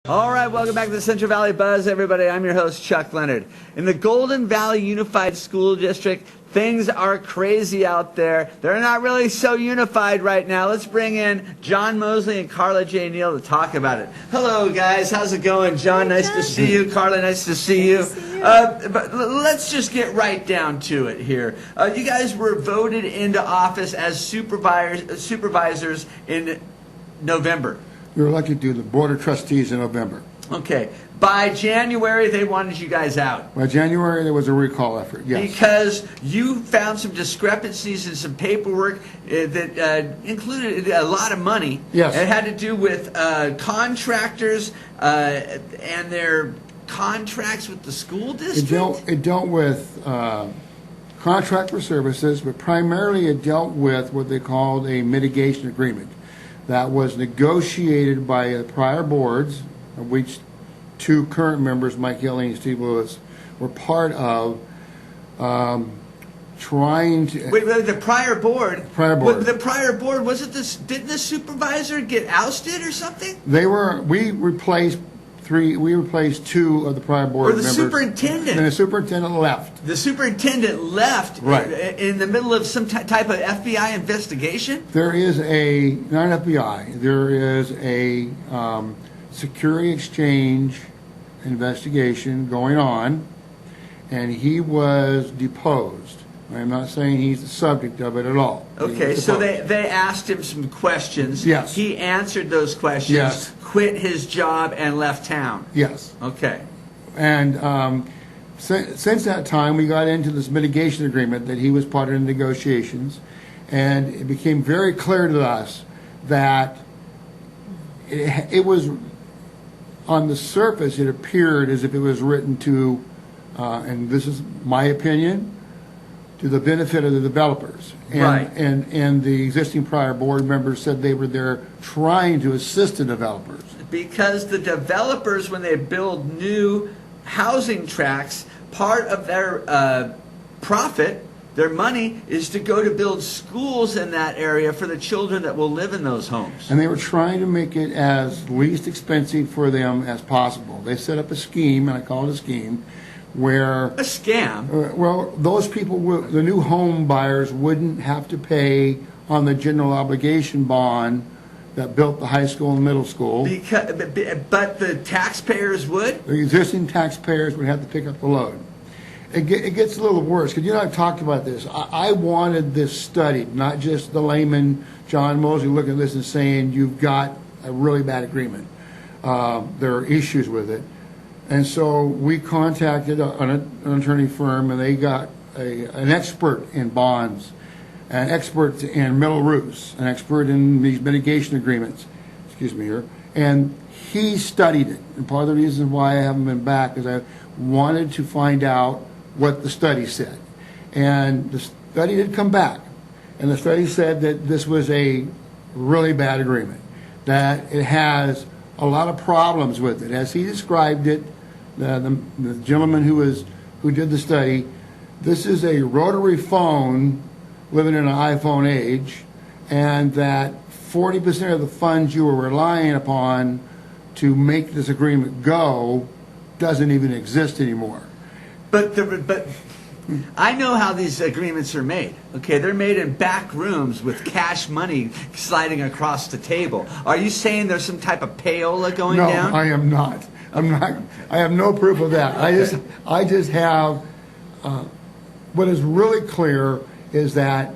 All right, welcome back to the Central Valley Buzz, everybody. I'm your host, Chuck Leonard. In the Golden Valley Unified School District, things are crazy out there. They're not really so unified right now. Let's bring in John Moseley and Carla J. Neal to talk about it. Hello, guys. How's it going? John, nice to see you. Carla, nice to see you. But let's just get right down to it here. You guys were voted into office as supervisors in November. We were elected to the Board of Trustees in November. Okay. By January, they wanted you guys out. By January, there was a recall effort, yes. Because you found some discrepancies in some paperwork that included a lot of money. Yes. It had to do with contractors and their contracts with the school district? It dealt with contract for services, but primarily it dealt with what they called a mitigation agreement that was negotiated by the prior boards, of which two current members, Mike Hill and Steve Lewis, were part of trying to... Wait, the prior board? Prior board. The prior board, was it this, didn't the supervisor get ousted or something? We replaced two of the prior board members. Or the superintendent. And the superintendent left. The superintendent left in the middle of some type of FBI investigation? There is not an FBI, there is a security exchange investigation going on, and he was deposed. I'm not saying he's the subject of it at all. Okay, so they asked him some questions. Yes. He answered those questions, yes. Quit his job, and left town. Yes. Okay. And since that time, we got into this mitigation agreement that he was part of the negotiations, and it became very clear to us that it was, on the surface, it appeared as if it was written to, and this is my opinion, to the benefit of the developers. And the existing prior board members said they were there trying to assist the developers. Because the developers, when they build new housing tracts, part of their profit, their money, is to go to build schools in that area for the children that will live in those homes. And they were trying to make it as least expensive for them as possible. They set up a scheme, and I call it a scheme, where... A scam? Well, those people, the new home buyers, wouldn't have to pay on the general obligation bond that built the high school and middle school. But the taxpayers would? The existing taxpayers would have to pick up the load. It gets a little worse, because you and I talked about this. I wanted this studied, not just the layman, John Moseley, looking at this and saying, you've got a really bad agreement. There are issues with it. And so we contacted an attorney firm, and they got an expert in bonds, an expert in middle roofs, an expert in these mitigation agreements, and he studied it. And part of the reason why I haven't been back is I wanted to find out what the study said. And the study did come back, and the study said that this was a really bad agreement, that it has a lot of problems with it. As he described it, the gentleman who did the study, this is a rotary phone living in an iPhone age, and that 40% of the funds you were relying upon to make this agreement go doesn't even exist anymore. But I know how these agreements are made. Okay, they're made in back rooms with cash money sliding across the table. Are you saying there's some type of payola going down? No, I am not. I have no proof of that. I just have what is really clear is that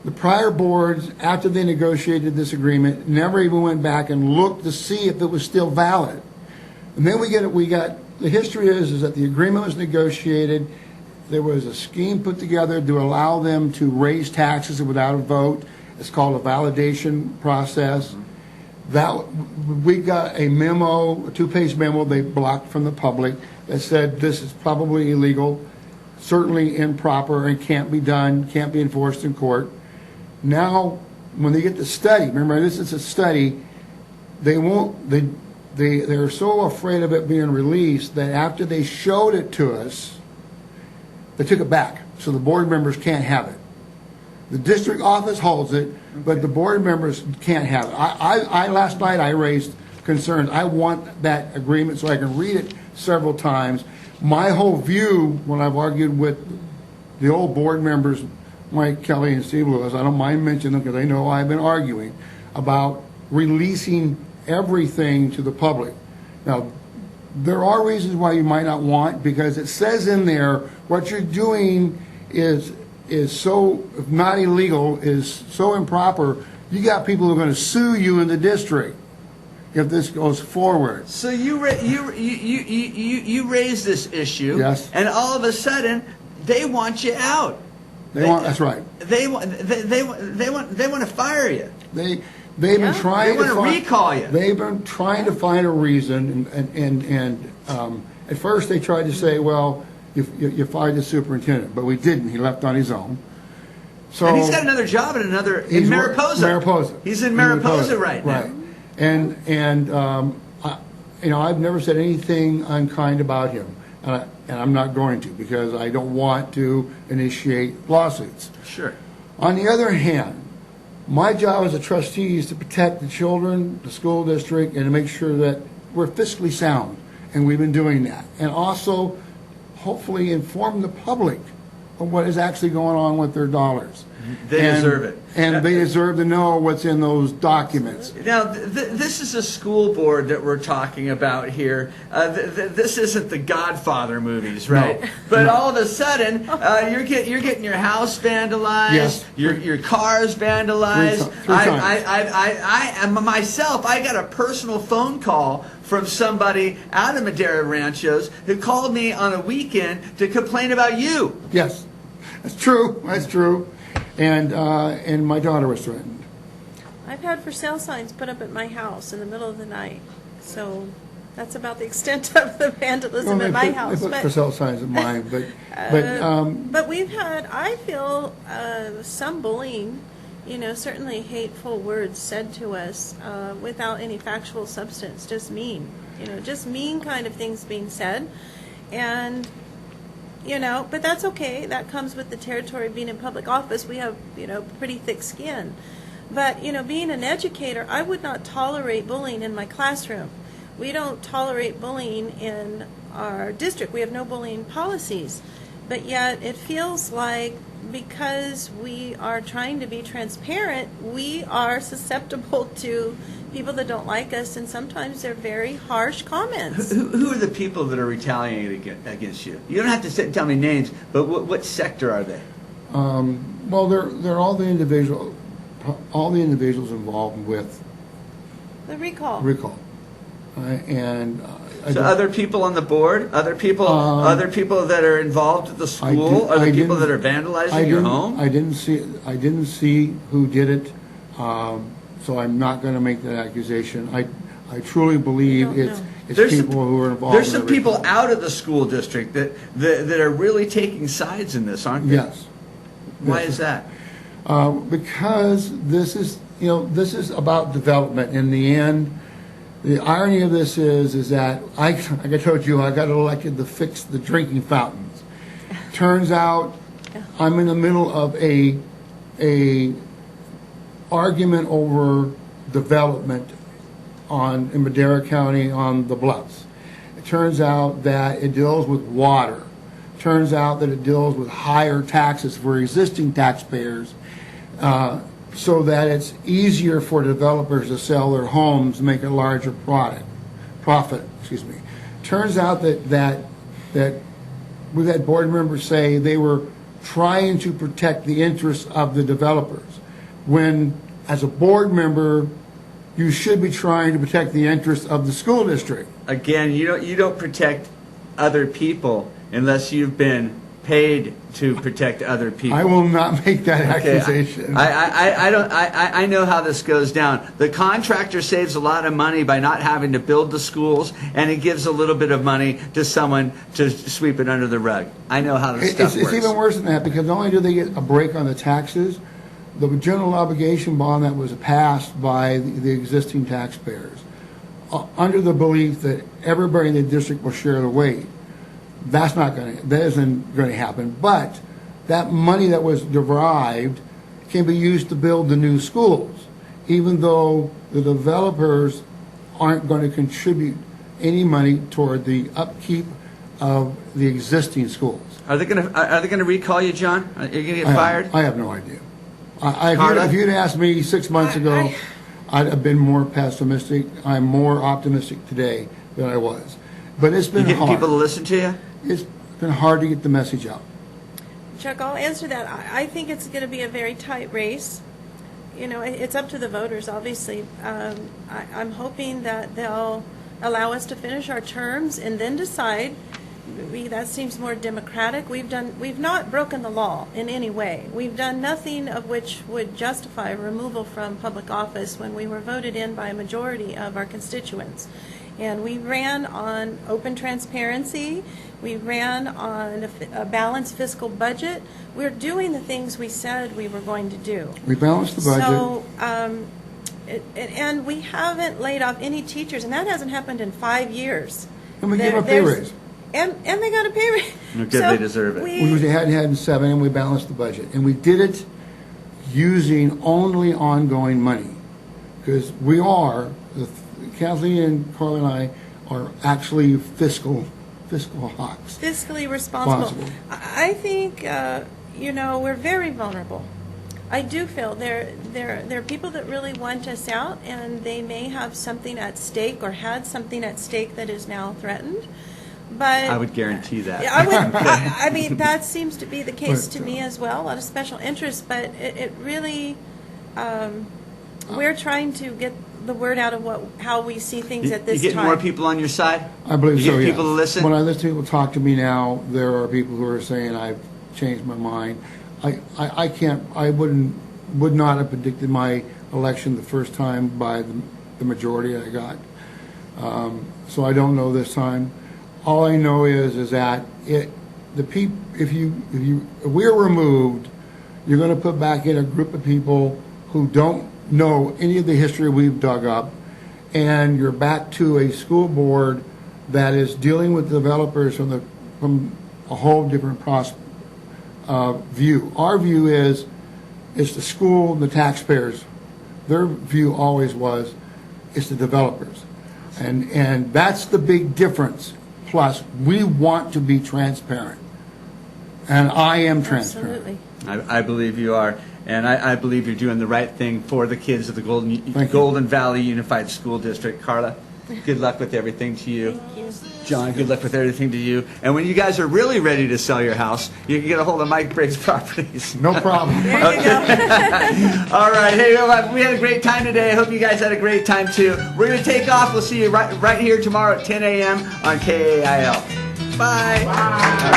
the prior boards, after they negotiated this agreement, never even went back and looked to see if it was still valid. And then the history is that the agreement was negotiated. There was a scheme put together to allow them to raise taxes without a vote. It's called a validation process. We got a memo, a two-page memo they blocked from the public that said this is probably illegal, certainly improper, and can't be done, can't be enforced in court. Now, when they get the study, remember this is a study, they're so afraid of it being released that after they showed it to us, they took it back, so the board members can't have it. The district office holds it, but the board members can't have it. Last night I raised concerns. I want that agreement so I can read it several times. My whole view, when I've argued with the old board members, Mike Kelly and Steve Lewis, I don't mind mentioning them because they know I've been arguing about releasing everything to the public. Now, there are reasons why you might not want, because it says in there what you're doing is so, if not illegal, is so improper. You got people who are going to sue you in the district if this goes forward. So you raise this issue, yes, and all of a sudden they want you out. That's right. They want to fire you. They've been trying to recall you. They've been trying to find a reason, and at first they tried to say, well, you fired the superintendent, but we didn't. He left on his own. So, and he's got another job in Mariposa. He's in Mariposa right now. Right. And I've never said anything unkind about him, and I'm not going to, because I don't want to initiate lawsuits. Sure. On the other hand, my job as a trustee is to protect the children, the school district, and to make sure that we're fiscally sound, and we've been doing that. And also, hopefully, inform the public of what is actually going on with their dollars. They deserve it. And they deserve to know what's in those documents. Now, this is a school board that we're talking about here. This isn't the Godfather movies, right? No. But all of a sudden, you're getting your house vandalized, yes, your cars vandalized. Three times. I myself, I got a personal phone call from somebody out of Madera Ranchos who called me on a weekend to complain about you. Yes, that's true. That's true. And my daughter was threatened. I've had for sale signs put up at my house in the middle of the night. So that's about the extent of the vandalism at my house. They put for sale signs at mine, but we've had, I feel, some bullying. Certainly hateful words said to us without any factual substance, just mean. Just mean kind of things being said, and. But that's okay. That comes with the territory of being in public office. We have, pretty thick skin. But, being an educator, I would not tolerate bullying in my classroom. We don't tolerate bullying in our district. We have no bullying policies. But yet it feels like because we are trying to be transparent, we are susceptible to people that don't like us, and sometimes they're very harsh comments. Who are the people that are retaliating against you? You don't have to sit and tell me names, but what sector are they? Well, they're all the individuals involved with the recall. So other people on the board, other people that are involved at the school, other people that are vandalizing your home. I didn't see who did it. So I'm not going to make that accusation. I truly believe it's people who are involved. There's some people out of the school district that are really taking sides in this, aren't they? Yes. Why is that? Because this is about development. In the end, the irony of this is that like I told you, I got elected to fix the drinking fountains. Turns out I'm in the middle of a argument over development in Madera County on the Bluffs. It turns out that it deals with water. It turns out that it deals with higher taxes for existing taxpayers, so that it's easier for developers to sell their homes, make a larger profit. Turns out that we've had board members say they were trying to protect the interests of the developers, when as a board member you should be trying to protect the interests of the school district. Again, you don't protect other people unless you've been paid to protect other people. I will not make that accusation. I know how this goes down. The contractor saves a lot of money by not having to build the schools, and it gives a little bit of money to someone to sweep it under the rug. I know how this stuff works. It's even worse than that, because not only do they get a break on the taxes, the general obligation bond that was passed by the existing taxpayers, under the belief that everybody in the district will share the weight. That isn't going to happen. But that money that was derived can be used to build the new schools, even though the developers aren't going to contribute any money toward the upkeep of the existing schools. Are they gonna recall you, John? Are you gonna get fired? I have no idea. Carla? If you'd asked me 6 months ago, I'd have been more pessimistic. I'm more optimistic today than I was. But it's been You getting hard. people to listen to you? It's been hard to get the message out. Chuck, I'll answer that. I think it's going to be a very tight race. You know, it's up to the voters, obviously. I'm hoping that they'll allow us to finish our terms and then decide. That seems more democratic. We've not broken the law in any way. We've done nothing of which would justify removal from public office when we were voted in by a majority of our constituents. And we ran on open transparency. We ran on a balanced fiscal budget. We're doing the things we said we were going to do. We balanced the budget. So, and we haven't laid off any teachers, and that hasn't happened in 5 years. And we gave a pay raise. And they got a pay raise. Because they deserve it. We hadn't had in 7, and we balanced the budget. And we did it using only ongoing money. Because we are, Kathleen and Carla and I are actually fiscal hawks. Fiscally responsible. I think, we're very vulnerable. I do feel there are people that really want us out, and they may have something at stake or had something at stake that is now threatened. But I would guarantee that. I mean, that seems to be the case to me as well. A lot of special interests, but it really, we're trying to get the word out of how we see things at this You getting time. more people on your side? I believe you so, get yes. people to listen? When I listen to people talk to me now, there are people who are saying I've changed my mind. I would not have predicted my election the first time by the majority I got. So I don't know this time. All I know is that if we're removed, you're going to put back in a group of people who don't know any of the history we've dug up, and you're back to a school board that is dealing with developers from a whole different view. Our view is it's the school and the taxpayers. Their view always was it's the developers, and that's the big difference. Plus, we want to be transparent, and I am transparent. Absolutely. I believe you are, and I believe you're doing the right thing for the kids of the Golden Valley Unified School District. Carla, good luck with everything to you. Thank you. John, good luck with everything to you. And when you guys are really ready to sell your house, you can get a hold of Mike Briggs Properties. No problem. There you go. All right. Hey, we had a great time today. I hope you guys had a great time, too. We're going to take off. We'll see you right here tomorrow at 10 a.m. on KAIL. Bye. Bye.